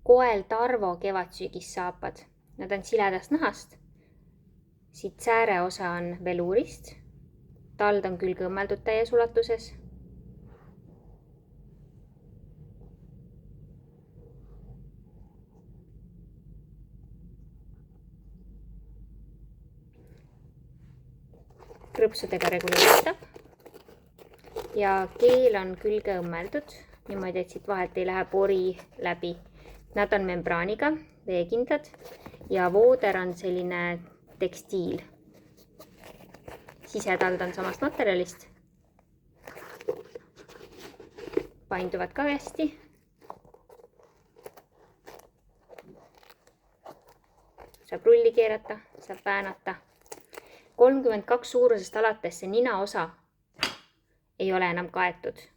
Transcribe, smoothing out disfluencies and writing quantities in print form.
Koel Tarvo kevadsügissaapad. Nad on siledast nahast. Siit sääre osa on veluurist. Tald on külge õmmeldud täies ulatuses. Krõpsudega reguleeritab. Ja keel on külge õmmeldud. Niimoodi, et siit vahelt ei lähe pori läbi. Nad on membraaniga, veekindlad ja vooder on selline tekstiil. Sisetald on samast materjalist. Painduvad ka hästi. Saab rulli keerata, saab väänata. 32 suurusest alates see ninaosa ei ole enam kaetud.